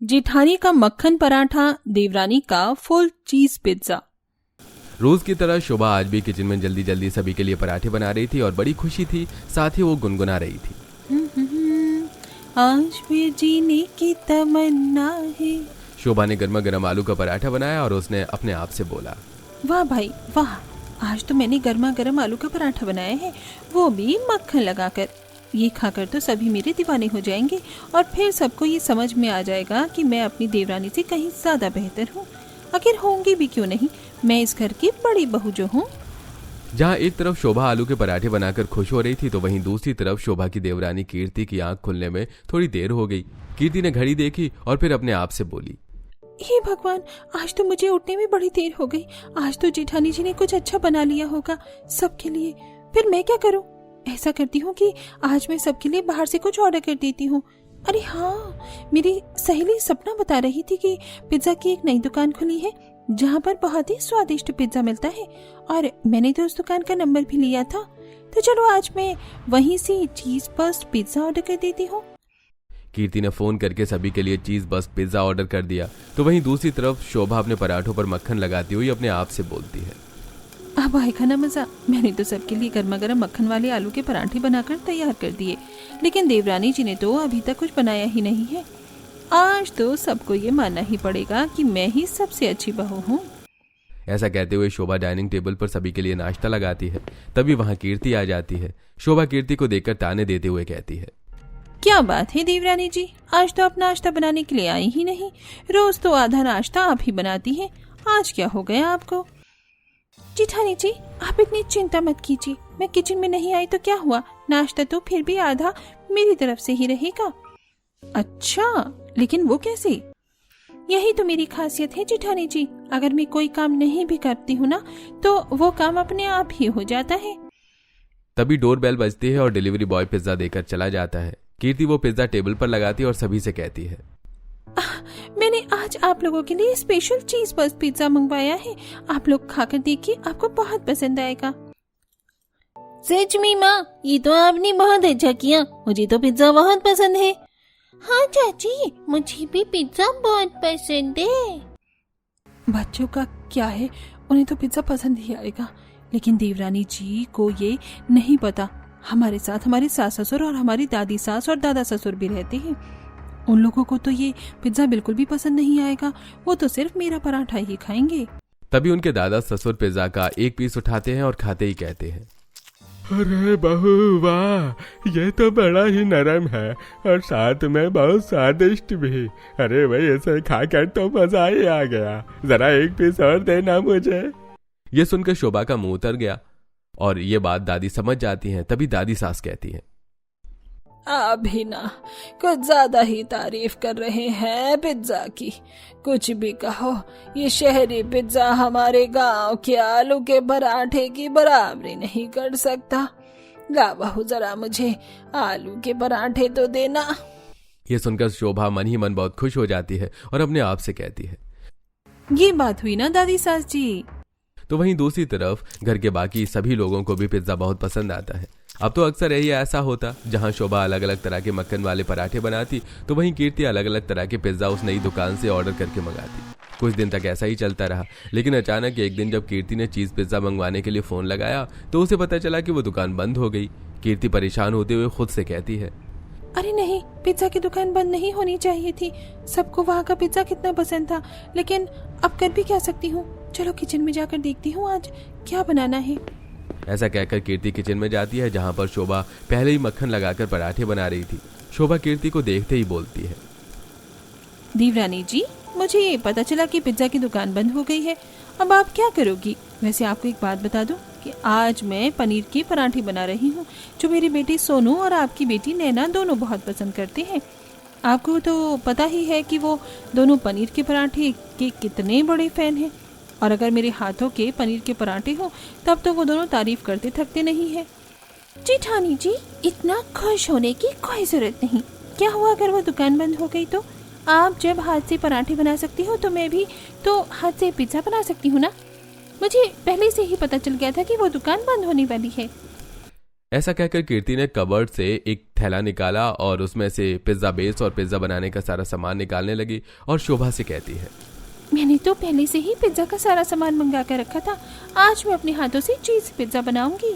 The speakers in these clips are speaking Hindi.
जेठानी का मक्खन पराठा, देवरानी का फुल चीज पिज्जा। रोज की तरह शोभा आज भी किचन में जल्दी जल्दी सभी के लिए पराठे बना रही थी और बड़ी खुशी थी, साथ ही वो गुनगुना रही थी। आज भी जीने की तमन्ना है। शोभा ने गर्मा गर्म आलू का पराठा बनाया और उसने अपने आप से बोला, वाह भाई वाह, आज तो मैंने गर्मा गर्म आलू का पराठा बनाया है, वो भी मक्खन लगाकर। ये खाकर तो सभी मेरे दीवाने हो जाएंगे और फिर सबको ये समझ में आ जाएगा कि मैं अपनी देवरानी से कहीं ज्यादा बेहतर हूँ। आखिर होंगी भी क्यों नहीं, मैं इस घर की बड़ी बहू जो हूँ। जहाँ एक तरफ शोभा आलू के पराठे बनाकर खुश हो रही थी तो वहीं दूसरी तरफ शोभा की देवरानी कीर्ति की आंख खुलने में थोड़ी देर हो गई। कीर्ति ने घड़ी देखी और फिर अपने आप से बोली, हे भगवान, आज तो मुझे उठने में बड़ी देर हो गई। आज तो जेठानी जी ने कुछ अच्छा बना लिया होगा सबके लिए। फिर मैं क्या करूं? ऐसा करती हूँ कि आज मैं सबके लिए बाहर से कुछ ऑर्डर कर देती हूँ। अरे हाँ, मेरी सहेली सपना बता रही थी कि पिज्जा की एक नई दुकान खुली है जहाँ पर बहुत ही स्वादिष्ट पिज्जा मिलता है और मैंने तो उस दुकान का नंबर भी लिया था। तो चलो आज मैं वहीं से चीज बस्ट पिज्जा ऑर्डर कर देती हूँ। कीर्ति ने फोन करके सभी के लिए चीज बस्ट पिज्जा ऑर्डर कर दिया तो वहीं दूसरी तरफ शोभा अपने पराठों पर मक्खन लगाती हुई अपने आप से बोलती है, अब आएगा ना मजा। मैंने तो सबके लिए गर्मा गर्म मक्खन वाले आलू के पराठे बनाकर तैयार कर दिए, लेकिन देवरानी जी ने तो अभी तक कुछ बनाया ही नहीं है। आज तो सबको ये मानना ही पड़ेगा कि मैं ही सबसे अच्छी बहू हूँ। ऐसा कहते हुए शोभा डाइनिंग टेबल पर सभी के लिए नाश्ता लगाती है। तभी वहां कीर्ति आ जाती है। शोभा कीर्ति को देखकर ताने देते हुए कहती है, क्या बात है देवरानी जी, आज तो आप नाश्ता बनाने के लिए आई ही नहीं। रोज तो आधा नाश्ता आप ही बनाती हैं, आज क्या हो गया आपको? जेठानी जी, आप इतनी चिंता मत कीजिए। मैं किचन में नहीं आई तो क्या हुआ, नाश्ता तो फिर भी आधा मेरी तरफ से ही रहेगा। अच्छा, लेकिन वो कैसे? यही तो मेरी खासियत है जेठानी जी, अगर मैं कोई काम नहीं भी करती हूँ ना तो वो काम अपने आप ही हो जाता है। तभी डोरबेल बजती है और डिलीवरी बॉय पिज्जा देकर चला जाता है। कीर्ति वो पिज्जा टेबल पर लगाती है और सभी से कहती है, मैंने आज आप लोगों के लिए स्पेशल चीज बस्ट पिज्जा मंगवाया है, आप लोग खाकर देखिए, आपको बहुत पसंद आएगा। सच में माँ, ये तो आपने बहुत अच्छा किया, मुझे तो पिज्जा बहुत पसंद है। हाँ चाची, मुझे भी पिज्जा बहुत पसंद है। बच्चों का क्या है, उन्हें तो पिज्जा पसंद ही आएगा, लेकिन देवरानी जी को ये नहीं पता हमारे साथ हमारे सास ससुर और हमारी दादी सास और दादा ससुर भी रहते हैं। उन लोगों को तो ये पिज्जा बिल्कुल भी पसंद नहीं आएगा, वो तो सिर्फ मेरा पराठा ही खाएंगे। तभी उनके दादा ससुर पिज्जा का एक पीस उठाते हैं और खाते ही कहते हैं, अरे बहू वाह, ये तो बड़ा ही नरम है और साथ में बहुत स्वादिष्ट भी। अरे भाई, इसे खाकर तो मजा ही आ गया, जरा एक पीस और देना मुझे। ये सुनकर शोभा का मुंह उतर गया और ये बात दादी समझ जाती हैं। तभी दादी सास कहती है, अभी ना कुछ ज्यादा ही तारीफ कर रहे हैं पिज्जा की। कुछ भी कहो, ये शहरी पिज्जा हमारे गांव के आलू के पराठे की बराबरी नहीं कर सकता। ला बहू, जरा मुझे आलू के पराठे तो देना। ये सुनकर शोभा मन ही मन बहुत खुश हो जाती है और अपने आप से कहती है, ये बात हुई ना दादी सास जी। तो वहीं दूसरी तरफ घर के बाकी सभी लोगों को भी पिज्जा बहुत पसंद आता है। अब तो अक्सर यही ऐसा होता, जहां शोभा अलग अलग तरह के मक्खन वाले पराठे बनाती तो वहीं कीर्ति अलग अलग तरह के पिज्जा उस नई दुकान से ऑर्डर करके मंगाती। कुछ दिन तक ऐसा ही चलता रहा, लेकिन अचानक एक दिन जब कीर्ति ने चीज पिज्जा मंगवाने के लिए फोन लगाया तो उसे पता चला कि वो दुकान बंद हो गई। कीर्ति परेशान होते हुए खुद से कहती है, अरे नहीं, पिज्जा की दुकान बंद नहीं होनी चाहिए थी। सबको वहाँ का पिज्जा कितना पसंद था, लेकिन अब कर भी क्या सकती हूँ। चलो किचन में जाकर देखती हूँ आज क्या बनाना है। ऐसा कहकर कीर्ति किचन में जाती है, जहाँ पर शोभा पहले ही मक्खन लगाकर पराठे बना रही थी। शोभा कीर्ति को देखते ही बोलती है, देवरानी जी, मुझे ये पता चला कि पिज्जा की दुकान बंद हो गई है, अब आप क्या करोगी? वैसे आपको एक बात बता दूं कि आज मैं पनीर के पराठे बना रही हूँ, जो मेरी बेटी सोनू और आपकी बेटी नैना दोनों बहुत पसंद करते हैं। आपको तो पता ही है कि वो दोनों पनीर के पराठे के कितने बड़े फैन हैं, और अगर मेरे हाथों के पनीर के पराठे हो तब तो वो दोनों तारीफ करते थकते नहीं है। जेठानी जी, इतना खुश होने की कोई जरूरत नहीं। क्या हुआ अगर वो दुकान बंद हो गई तो? आप जब हाथ से पराठे बना सकती हो तो मैं भी तो हाथ से पिज्जा बना सकती हूँ ना। मुझे पहले से ही पता चल गया था कि वो दुकान बंद होने वाली है। ऐसा कहकर कीर्ति ने कबर्ड से एक थैला निकाला और उसमें से पिज्जा बेस और पिज्जा बनाने का सारा सामान निकालने लगी और शोभा से कहती है, मैंने तो पहले से ही पिज्जा का सारा सामान मंगा कर रखा था, आज मैं अपने हाथों से चीज पिज्जा बनाऊंगी।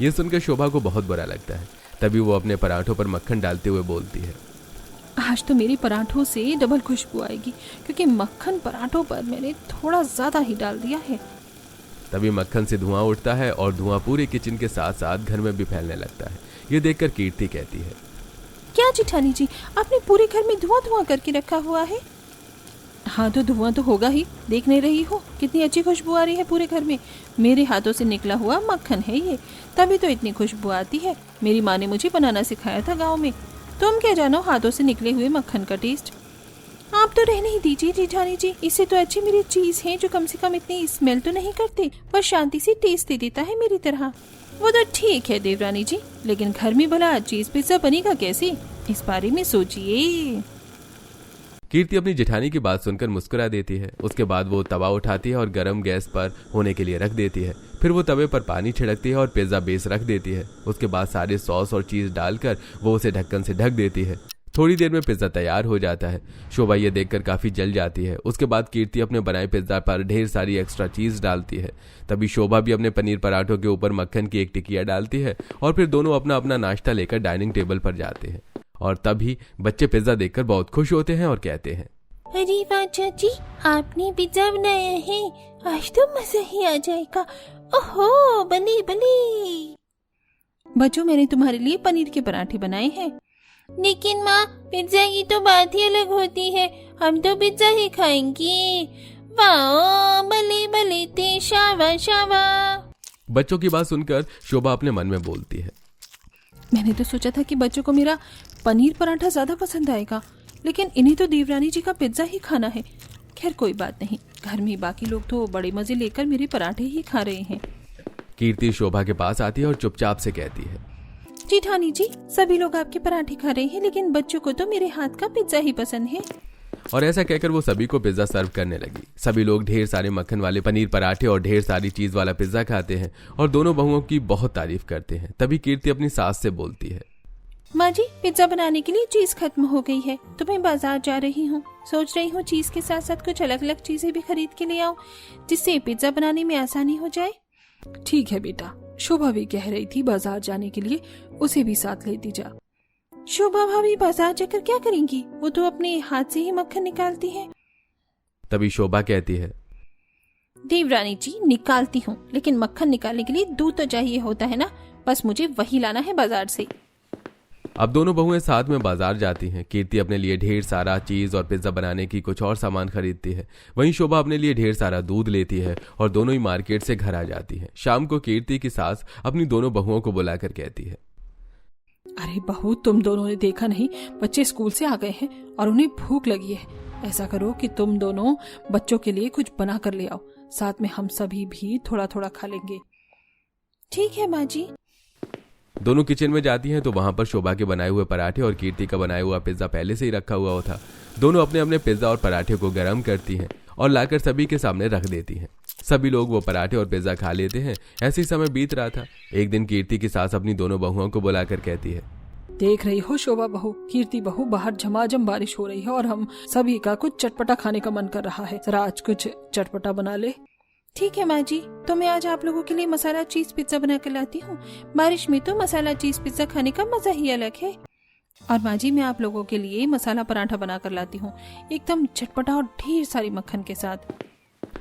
ये सुनकर शोभा को बहुत बुरा लगता है। तभी वो अपने पराठों पर मक्खन डालते हुए बोलती है, आज तो मेरे पराठों से डबल खुशबू आएगी, क्योंकि मक्खन पराठों पर मैंने थोड़ा ज्यादा ही डाल दिया है। तभी मक्खन से धुआं उठता है और धुआं पूरे किचन के साथ साथ घर में भी फैलने लगता है। ये देखकर कीर्ति कहती है, क्या जेठानी जी, आपने पूरे घर में धुआं धुआं करके रखा हुआ है? हाँ तो धुआं तो होगा ही, देख नहीं रही हो कितनी अच्छी खुशबू आ रही है पूरे घर में। मेरे हाथों से निकला हुआ मक्खन है ये, तभी तो इतनी खुशबू आती है। मेरी माँ ने मुझे बनाना सिखाया था गाँव में। तुम क्या जानो हाथों से निकले हुए मक्खन का टेस्ट। आप तो रहने ही दीजिए जेठानी जी, इससे तो अच्छी मेरी चीज है जो कम से कम इतनी स्मेल तो नहीं करती, बस शांति से टेस्ट दे देता है मेरी तरह। वो तो ठीक है देवरानी जी, लेकिन घर में भला चीज पिज्जा बनेगा कैसे, इस बारे में सोचिए। कीर्ति अपनी जेठानी की बात सुनकर मुस्कुरा देती है। उसके बाद वो तवा उठाती है और गरम गैस पर होने के लिए रख देती है। फिर वो तवे पर पानी छिड़कती है और पिज्जा बेस रख देती है। उसके बाद सारे सॉस और चीज डालकर वो उसे ढक्कन से ढक देती है। थोड़ी देर में पिज्जा तैयार हो जाता है। शोभा ये देखकर काफी जल जाती है। उसके बाद कीर्ति अपने बनाए पिज्जा पर ढेर सारी एक्स्ट्रा चीज डालती है। तभी शोभा भी अपने पनीर पराठों के ऊपर मक्खन की एक टिकिया डालती है और फिर दोनों अपना अपना नाश्ता लेकर डाइनिंग टेबल पर जाते हैं। और तभी बच्चे पिज्जा देखकर बहुत खुश होते हैं और कहते हैं, अरे वाह चाची, आपने पिज्जा बनाया है, आज तो मजा ही आ जाएगा। ओहो बली बली। बच्चों, मैंने तुम्हारे लिए पनीर के पराठे बनाए हैं। लेकिन माँ, पिज्जा की तो बात ही अलग होती है, हम तो पिज्जा ही खाएंगे। वाह भले भले ते, शाबाश शाबाश। बच्चों की बात सुनकर शोभा अपने मन में बोलती है, मैंने तो सोचा था कि बच्चों को मेरा पनीर पराठा ज्यादा पसंद आएगा, लेकिन इन्हें तो देवरानी जी का पिज्जा ही खाना है। खैर कोई बात नहीं, घर में बाकी लोग तो बड़े मजे लेकर मेरे पराठे ही खा रहे हैं। कीर्ति शोभा के पास आती है और चुपचाप से कहती है, जेठानी जी, सभी लोग आपके पराठे खा रहे हैं, लेकिन बच्चों को तो मेरे हाथ का पिज्जा ही पसंद है। और ऐसा कहकर वो सभी को पिज्जा सर्व करने लगी। सभी लोग ढेर सारे मक्खन वाले पनीर पराठे और ढेर सारी चीज वाला पिज्जा खाते हैं और दोनों बहुओं की बहुत तारीफ करते हैं। तभी कीर्ति अपनी सास से बोलती है, माँ जी, पिज्जा बनाने के लिए चीज खत्म हो गई है, तो मैं बाजार जा रही हूँ। सोच रही हूँ चीज के साथ साथ कुछ अलग अलग चीजें भी खरीद के ले आऊँ, जिससे पिज्जा बनाने में आसानी हो जाए। ठीक है बेटा, शोभा भी कह रही थी बाजार जाने के लिए, उसे भी साथ लेती जा। शोभा भाभी बाजार जाकर क्या करेंगी, वो तो अपने हाथ से ही मक्खन निकालती है। तभी शोभा कहती है, देवरानी जी, निकालती हूँ, लेकिन मक्खन निकालने के लिए दूध तो चाहिए होता है ना, बस मुझे वही लाना है बाजार से। अब दोनों बहुएं साथ में बाजार जाती हैं। कीर्ति अपने लिए ढेर सारा चीज और पिज्जा बनाने की कुछ और सामान खरीदती है। वहीं शोभा अपने लिए ढेर सारा दूध लेती है और दोनों ही मार्केट से घर आ जाती है। शाम को कीर्ति की सास अपनी दोनों बहुओं को बुलाकर कहती है, अरे बहू, तुम दोनों ने देखा नहीं, बच्चे स्कूल से आ गए हैं और उन्हें भूख लगी है। ऐसा करो कि तुम दोनों बच्चों के लिए कुछ बना कर ले आओ, साथ में हम सभी भी थोड़ा थोड़ा खा लेंगे। ठीक है माँ जी। दोनों किचन में जाती हैं तो वहां पर शोभा के बनाए हुए पराठे और कीर्ति का बनाया हुआ पिज्जा पहले से ही रखा हुआ था। दोनों अपने अपने पिज्जा और पराठे को गर्म करती हैं और लाकर सभी के सामने रख देती हैं। सभी लोग वो पराठे और पिज्जा खा लेते हैं। ऐसे ही समय बीत रहा था। एक दिन कीर्ति की सास अपनी दोनों बहुओं को बुलाकर कहती है, देख रही हो शोभा बहू, कीर्ति बहू, बाहर झमाझम बारिश हो रही है और हम सभी का कुछ चटपटा खाने का मन कर रहा है, जरा आज कुछ चटपटा बना ले। ठीक है माँ जी, तो मैं आज आप लोगों के लिए मसाला चीज पिज्जा बना कर लाती हूँ। बारिश में तो मसाला चीज पिज्जा खाने का मजा ही अलग है। और माँ जी, मैं आप लोगों के लिए मसाला पराठा बना कर लाती हूँ, एकदम चटपटा और ढेर सारी मक्खन के साथ।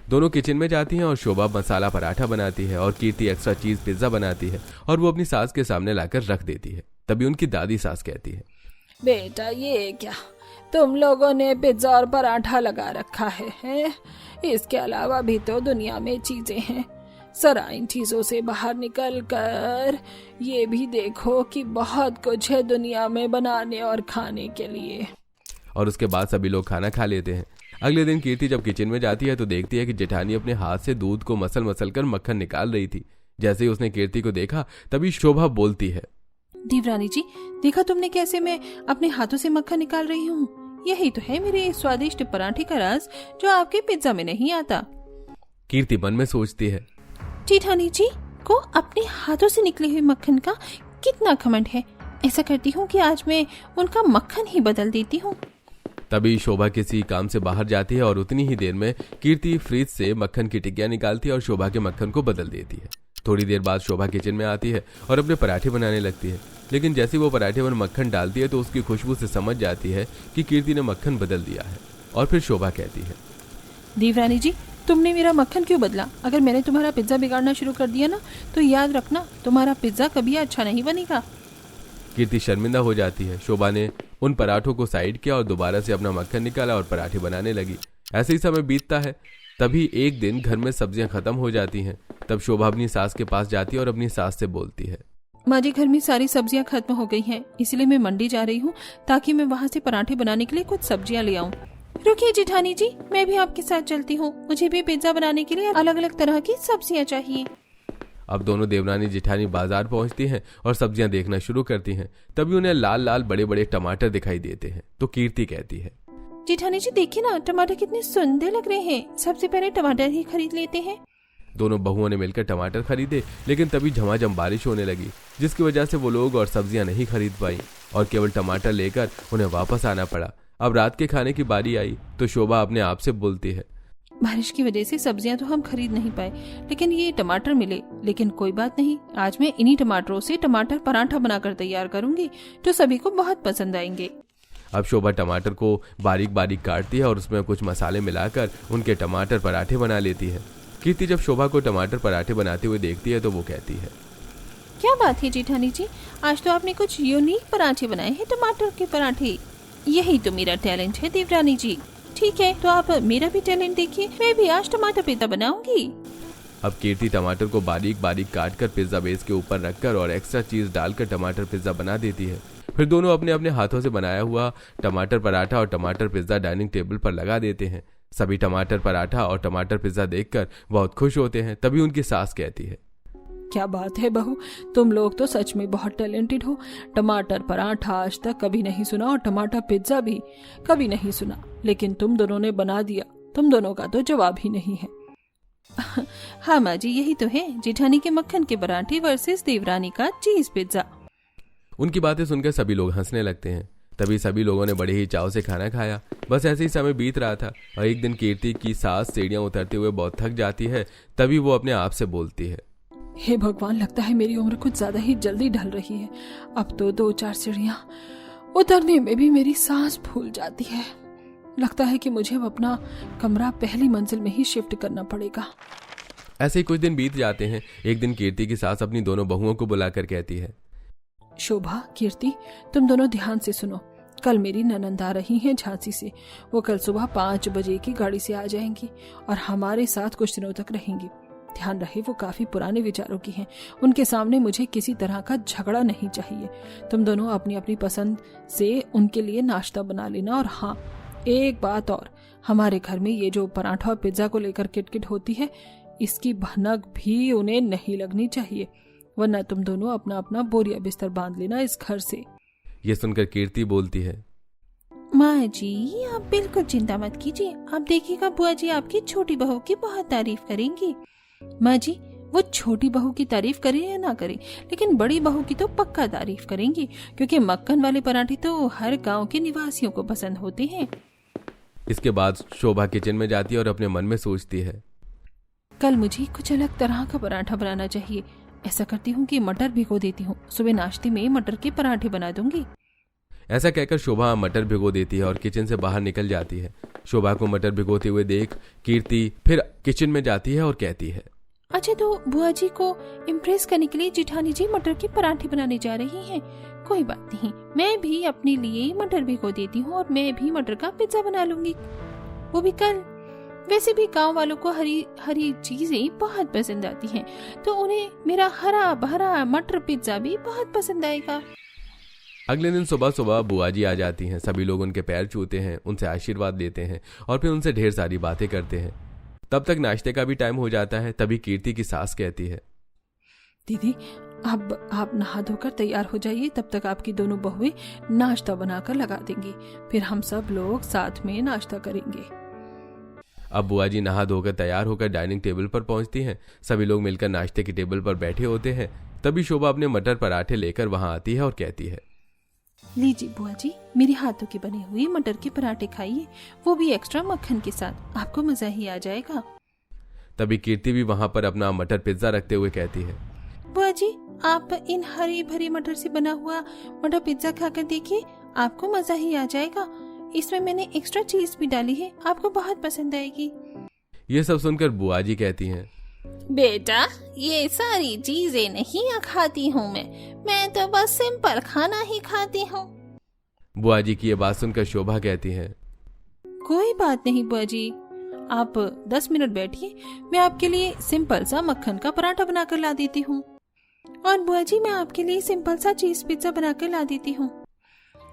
दोनों किचन में जाती हैं और शोभा मसाला पराठा बनाती है और कीर्ति एक्स्ट्रा चीज पिज्जा बनाती है और वो अपनी सास के सामने लाकर रख देती है। तभी उनकी दादी सास कहती है, बेटा ये क्या, तुम लोगों ने पिज्जा और पराठा लगा रखा है? इसके अलावा भी तो दुनिया में चीजें हैं, जरा इन चीजों से बाहर निकल कर ये भी देखो कि बहुत कुछ है दुनिया में बनाने और खाने के लिए। और उसके बाद सभी लोग खाना खा लेते हैं। अगले दिन कीर्ति जब किचन में जाती है तो देखती है कि जेठानी अपने हाथ से दूध को मसल मसल कर मक्खन निकाल रही थी। जैसे ही उसने कीर्ति को देखा तभी शोभा बोलती है, देवरानी जी, देखा तुमने कैसे मैं अपने हाथों से मक्खन निकाल रही हूँ? यही तो है मेरे स्वादिष्ट पराठे का राज, जो आपके पिज्जा में नहीं आता। कीर्ति मन में सोचती है, जेठानी जी, को अपने हाथों से निकले हुए मक्खन का कितना घमंड है। ऐसा करती हूँ कि आज मैं उनका मक्खन ही बदल देती हूँ। तभी शोभा किसी काम से बाहर जाती है और उतनी ही देर में कीर्ति फ्रिज से मक्खन की टिक्कियां निकालती है और शोभा के मक्खन को बदल देती है। थोड़ी देर बाद शोभा किचन में आती है और अपने पराठे बनाने लगती है, लेकिन जैसे वो पराठे पर मक्खन डालती है तो उसकी खुशबू से समझ जाती है कि कीर्ति ने मक्खन बदल दिया है। और फिर शोभा कहती है, देवरानी जी, तुमने मेरा मक्खन क्यों बदला? अगर मैंने तुम्हारा पिज्जा बिगाड़ना शुरू कर दिया ना तो याद रखना, तुम्हारा पिज्जा कभी अच्छा नहीं बनेगा। कीर्ति शर्मिंदा हो जाती है। शोभा ने उन पराठों को साइड किया और दोबारा से अपना मक्खन निकाला और पराठे बनाने लगी। ऐसे ही समय बीतता है। तभी एक दिन घर में सब्जियां खत्म हो जाती हैं। तब शोभा अपनी सास के पास जाती है और अपनी सास से बोलती है, माँ जी, घर में सारी सब्जियां खत्म हो गई हैं, इसलिए मैं मंडी जा रही हूँ ताकि मैं वहाँ से पराठे बनाने के लिए कुछ सब्जियां ले आऊँ। रुकिए जेठानी जी, मैं भी आपके साथ चलती हूँ। मुझे भी पिज्जा बनाने के लिए अलग अलग तरह की सब्जियां चाहिए। अब दोनों देवरानी जेठानी बाजार पहुंचती हैं और सब्जियां देखना शुरू करती हैं। तभी उन्हें लाल लाल बड़े बड़े टमाटर दिखाई देते हैं। तो कीर्ति कहती है, जेठानी जी देखिए ना, टमाटर कितने सुंदर लग रहे हैं। सबसे पहले टमाटर ही खरीद लेते हैं। दोनों बहुओं ने मिलकर टमाटर खरीदे, लेकिन तभी झमाझम बारिश होने लगी, जिसकी वजह से वो लोग और सब्जियां नहीं खरीद पाई और केवल टमाटर लेकर उन्हें वापस आना पड़ा। अब रात के खाने की बारी आई तो शोभा अपने आप से बोलती है, बारिश की वजह से सब्जियां तो हम खरीद नहीं पाए, लेकिन ये टमाटर मिले। लेकिन कोई बात नहीं, आज मैं इन्हीं टमाटरों से टमाटर पराठा बनाकर तैयार करूंगी जो सभी को बहुत पसंद आएंगे। अब शोभा टमाटर को बारीक बारीक काटती है और उसमें कुछ मसाले मिलाकर उनके टमाटर पराठे बना लेती है। कीर्ति जब शोभा को टमाटर पराठे बनाते हुए देखती है तो वो कहती है, क्या बात है जेठानी जी, आज तो आपने कुछ यूनिक पराठे बनाए हैं, टमाटर के पराठे। यही तो मेरा टैलेंट है देवरानी जी। ठीक है, तो आप मेरा भी टैलेंट देखिए, मैं भी आज टमाटर पिज्जा बनाऊंगी। अब कीर्ति टमाटर को बारीक बारीक काटकर पिज्जा बेस के ऊपर रखकर और एक्स्ट्रा चीज डालकर टमाटर पिज्जा बना देती है। फिर दोनों अपने अपने हाथों से बनाया हुआ टमाटर पराठा और टमाटर पिज्जा डाइनिंग टेबल पर लगा देते हैं। सभी टमाटर पराठा और टमाटर पिज्जा देखकर बहुत खुश होते हैं। तभी उनकी सास कहती है, क्या बात है बहू, तुम लोग तो सच में बहुत टैलेंटेड हो। टमाटर पराठा आज तक कभी नहीं सुना और टमाटर पिज्जा भी कभी नहीं सुना, लेकिन तुम दोनों ने बना दिया। तुम दोनों का तो जवाब ही नहीं है। हाँ माँ जी, यही तो है, जेठानी के मक्खन के पराठे वर्सेस देवरानी का चीज पिज्जा। उनकी बातें सुनकर सभी लोग हंसने लगते हैं। तभी सभी लोगों ने बड़े ही चाव से खाना खाया। बस ऐसे ही समय बीत रहा था और एक दिन कीर्ति की सास सीढ़ियां उतरते हुए बहुत थक जाती है। तभी वो अपने आप से बोलती है, हे भगवान, लगता है मेरी उम्र कुछ ज्यादा ही जल्दी ढल रही है। अब तो 2-4 सीढ़ियां उतरने में भी मेरी सांस फूल जाती है। लगता है कि मुझे अब अपना कमरा पहली मंजिल में ही शिफ्ट करना पड़ेगा। ऐसे ही कुछ दिन बीत जाते हैं। एक दिन कीर्ति की सास अपनी दोनों बहुओं को बुलाकर कहती है, शोभा, कीर्ति, तुम दोनों ध्यान से सुनो। कल मेरी ननंद आ रही हैं झांसी से। वो कल सुबह 5 बजे की गाड़ी से आ जाएंगी और हमारे साथ कुछ दिनों तक रहेंगी। ध्यान रहे, वो काफी पुराने विचारों की हैं। उनके सामने मुझे किसी तरह का झगड़ा नहीं चाहिए। तुम दोनों अपनी अपनी पसंद से उनके लिए नाश्ता बना लेना। और हाँ, एक बात और, हमारे घर में ये जो पराठा और पिज्जा को लेकर किटकिट होती है, इसकी भनक भी उन्हें नहीं लगनी चाहिए, वरना तुम दोनों अपना अपना बोरिया बिस्तर बांध लेना इस घर से। ये सुनकर कीर्ति बोलती है, माँ जी, आप बिल्कुल चिंता मत कीजिए। आप देखिएगा बुआ जी आपकी छोटी बहू की बहुत तारीफ करेंगी। माँ जी, वो छोटी बहू की तारीफ करे या ना करे, लेकिन बड़ी बहू की तो पक्का तारीफ करेंगी, क्योंकि मक्खन वाले पराठे तो हर गांव के निवासियों को पसंद होते हैं। इसके बाद शोभा किचन में जाती है और अपने मन में सोचती है, कल मुझे कुछ अलग तरह का पराठा बनाना चाहिए। ऐसा करती हूँ कि मटर भिगो देती हूँ, सुबह नाश्ते में मटर के पराठे बना दूंगी। ऐसा कहकर शोभा मटर भिगो देती है और किचन से बाहर निकल जाती है। शोभा को मटर भिगोते हुए देख कीर्ति फिर किचन में जाती है और कहती है, अच्छा, तो बुआ जी को इम्प्रेस करने के लिए जेठानी जी मटर के पराठे बनाने जा रही हैं। कोई बात नहीं, मैं भी अपने लिए मटर भिगो देती हूँ और मैं भी मटर का पिज्जा बना लूंगी, वो भी कल। वैसे भी गांव वालों को हरी हरी चीजें बहुत पसंद आती हैं, तो उन्हें मेरा हरा भरा मटर पिज्जा भी बहुत पसंद आएगा। अगले दिन सुबह सुबह बुआ जी आ जाती हैं। सभी लोग उनके पैर छूते हैं, उनसे आशीर्वाद लेते हैं और फिर उनसे ढेर सारी बातें करते हैं। तब तक नाश्ते का भी टाइम हो जाता है। तभी कीर्ति की सास कहती है, दीदी, अब आप नहा धोकर तैयार हो जाइए, तब तक आपकी दोनों बहुएं नाश्ता बनाकर लगा देंगी, फिर हम सब लोग साथ में नाश्ता करेंगे। अब बुआ जी नहा धोकर तैयार होकर डाइनिंग टेबल पर पहुंचती हैं। सभी लोग मिलकर नाश्ते की टेबल पर बैठे होते हैं। तभी शोभा अपने मटर पराठे लेकर वहां आती है और कहती है, लीजिए बुआ जी, मेरे हाथों के बने हुए मटर के पराठे खाइए, वो भी एक्स्ट्रा मक्खन के साथ, आपको मजा ही आ जाएगा। तभी कीर्ति भी वहां पर अपना मटर पिज्जा रखते हुए कहती है, बुआ जी आप इन हरी भरी मटर से बना हुआ मटर पिज्जा खाकर देखिए, आपको मजा ही आ जाएगा। इसमें मैंने एक्स्ट्रा चीज भी डाली है, आपको बहुत पसंद आएगी। ये सब सुनकर बुआ जी कहती हैं, बेटा ये सारी चीजें नहीं खाती हूँ मैं तो बस सिंपल खाना ही खाती हूँ। बुआ जी की ये बात सुनकर शोभा कहती है, कोई बात नहीं बुआ जी, आप 10 मिनट बैठिए, मैं आपके लिए सिंपल सा मक्खन का पराठा बनाकर ला देती हूँ। और बुआ जी मैं आपके लिए सिंपल सा चीज पिज्जा बनाकर ला देती हूँ।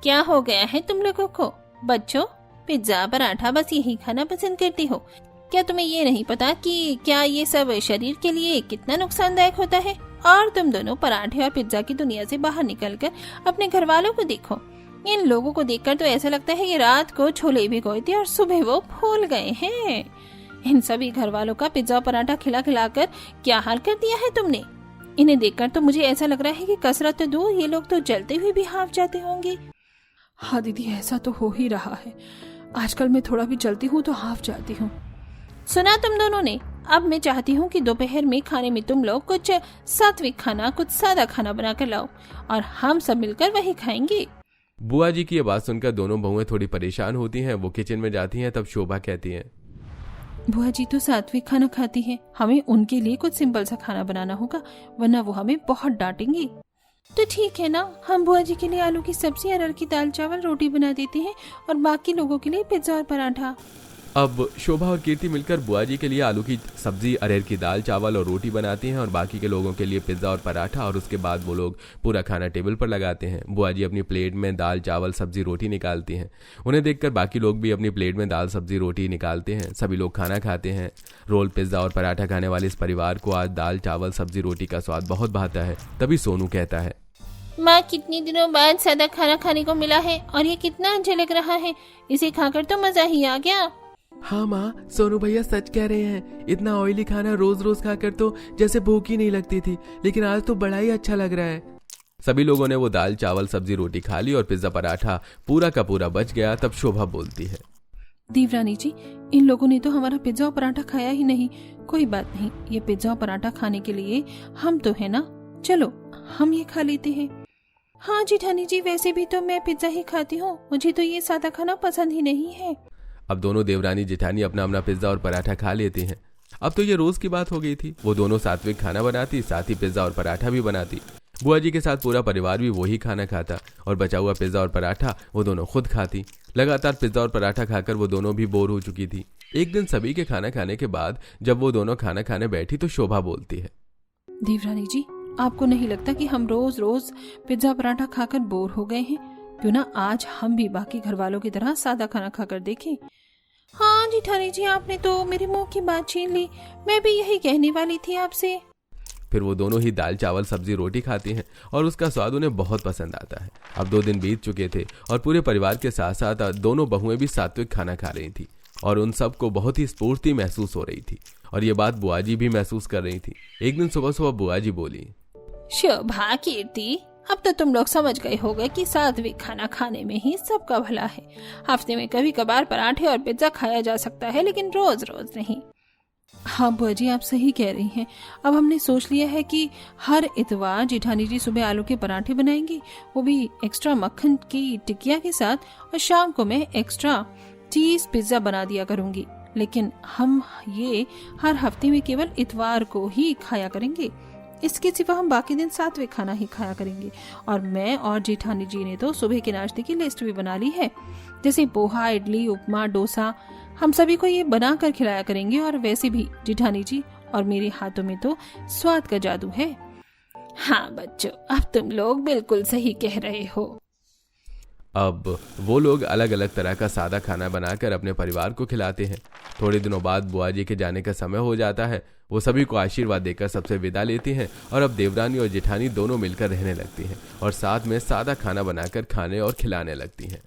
क्या हो गया है तुम लोगों को? बच्चों पिज्जा पराठा बस यही खाना पसंद करती हो? क्या तुम्हें ये नहीं पता कि क्या ये सब शरीर के लिए कितना नुकसानदायक होता है? और तुम दोनों पराठे और पिज्जा की दुनिया से बाहर निकलकर अपने घर वालों को देखो। इन लोगों को देखकर तो ऐसा लगता है कि रात को छोले भिगोए थे और सुबह वो फूल गए हैं। इन सभी घर वालों का पिज्जा पराठा खिला खिलाकर क्या हाल कर दिया है तुमने? इन्हें देखकर तो मुझे ऐसा लग रहा है कि कसरत तो दूर, ये लोग तो जलते हुए भी हाफ जाते होंगे। हाँ दीदी, ऐसा तो हो ही रहा है। आजकल मैं थोड़ा भी चलती हूँ तो हाफ जाती हूँ। सुना तुम दोनों ने? अब मैं चाहती हूँ कि दोपहर में खाने में तुम लोग कुछ सात्विक खाना, कुछ सादा खाना बनाकर लाओ और हम सब मिलकर वही खाएंगे। बुआ जी की ये बात सुनकर दोनों बहुएं थोड़ी परेशान होती हैं। वो किचन में जाती हैं। तब शोभा कहती है, बुआ जी तो सात्विक खाना खाती हैं, हमें उनके लिए कुछ सिंपल सा खाना बनाना होगा, वरना वो हमें बहुत डांटेंगी। तो ठीक है ना, हम बुआ जी के लिए आलू की सब्जी, अरहर की दाल चावल रोटी बना देते हैं और बाकी लोगों के लिए पिज्जा और पराठा। अब शोभा और कीर्ति मिलकर बुआ जी के लिए आलू की सब्जी, अरहर की दाल चावल और रोटी बनाती हैं और बाकी के लोगों के लिए पिज्जा और पराठा। और उसके बाद वो लोग पूरा खाना टेबल पर लगाते हैं। बुआ जी अपनी प्लेट में दाल चावल सब्जी रोटी निकालती हैं। उन्हें देखकर बाकी लोग भी अपनी प्लेट में दाल सब्जी रोटी निकालते हैं। सभी लोग खाना खाते हैं। रोल पिज्जा और पराठा खाने वाले इस परिवार को आज दाल चावल सब्जी रोटी का स्वाद बहुत भाता है। तभी सोनू कहता है, माँ कितनी दिनों बाद सादा खाना खाने को मिला है और ये कितना अच्छा लग रहा है, इसे खाकर तो मजा ही आ गया। हाँ माँ, सोनू भैया सच कह रहे हैं। इतना ऑयली खाना रोज रोज खाकर तो जैसे भूख ही नहीं लगती थी, लेकिन आज तो बड़ा ही अच्छा लग रहा है। सभी लोगों ने वो दाल चावल सब्जी रोटी खा ली और पिज्जा पराठा पूरा का पूरा बच गया। तब शोभा बोलती है, देवरानी जी, इन लोगों ने तो हमारा पिज्जा और पराठा खाया ही नहीं। कोई बात नहीं, ये पिज्जा और पराठा खाने के लिए हम तो है ना, चलो हम ये खा लेते हैं। हाँ जेठानी जी, वैसे भी तो मैं पिज्जा ही खाती हूँ, मुझे तो ये सादा खाना पसंद ही नहीं है। अब दोनों देवरानी जेठानी अपना अपना पिज्जा और पराठा खा लेते हैं। अब तो ये रोज की बात हो गई थी। वो दोनों सात्विक खाना बनाती, साथ ही पिज्जा और पराठा भी बनाती। बुआ जी के साथ पूरा परिवार भी वही खाना खाता और बचा हुआ पिज्जा और पराठा वो दोनों खुद खाती। लगातार पिज्जा और पराठा खाकर वो दोनों भी बोर हो चुकी थी। एक दिन सभी के खाना खाने के बाद जब वो दोनों खाना खाने बैठी तो शोभा बोलती है, देवरानी जी, आपको नहीं लगता कि हम रोज रोज पिज्जा पराठा खाकर बोर हो गए हैं? क्यों ना आज हम भी बाकी घर वालों की तरह सादा खाना खाकर देखें। हाँ जेठानी जी, आपने तो मेरे मुंह की बात छीन ली, मैं भी यही कहने वाली थी आपसे। फिर वो दोनों ही दाल चावल सब्जी रोटी खाती हैं और उसका स्वाद उन्हें बहुत पसंद आता है। अब 2 दिन बीत चुके थे और पूरे परिवार के साथ साथ दोनों बहुएं भी सात्विक खाना खा रही थी और उन सबको बहुत ही स्फूर्ति महसूस हो रही थी और ये बात बुआ जी भी महसूस कर रही थी। एक दिन सुबह सुबह बुआ जी बोली, शोभा कीर्ति, अब तो तुम लोग समझ गए होगे कि सात्विक खाना खाने में ही सबका भला है। हफ्ते में कभी कभार पराठे और पिज्जा खाया जा सकता है, लेकिन रोज रोज नहीं। हाँ बुआ जी, आप सही कह रही हैं। अब हमने सोच लिया है कि हर इतवार जेठानी जी सुबह आलू के पराठे बनाएंगी, वो भी एक्स्ट्रा मक्खन की टिकिया के साथ, और शाम को मैं एक्स्ट्रा चीज पिज्जा बना दिया करूंगी। लेकिन हम ये हर हफ्ते में केवल इतवार को ही खाया करेंगे। इसके सिवा हम बाकी दिन सात्विक खाना ही खाया करेंगे। और मैं और जेठानी जी ने तो सुबह के नाश्ते की लिस्ट भी बना ली है, जैसे पोहा, इडली, उपमा, डोसा। हम सभी को ये बना कर खिलाया करेंगे। और वैसे भी जेठानी जी और मेरे हाथों में तो स्वाद का जादू है। हाँ बच्चों, अब तुम लोग बिल्कुल सही कह रहे हो। अब वो लोग अलग अलग तरह का सादा खाना बनाकर अपने परिवार को खिलाते हैं। थोड़े दिनों बाद बुआ जी के जाने का समय हो जाता है। वो सभी को आशीर्वाद देकर सबसे विदा लेती हैं और अब देवरानी और जेठानी दोनों मिलकर रहने लगती हैं और साथ में सादा खाना बनाकर खाने और खिलाने लगती हैं।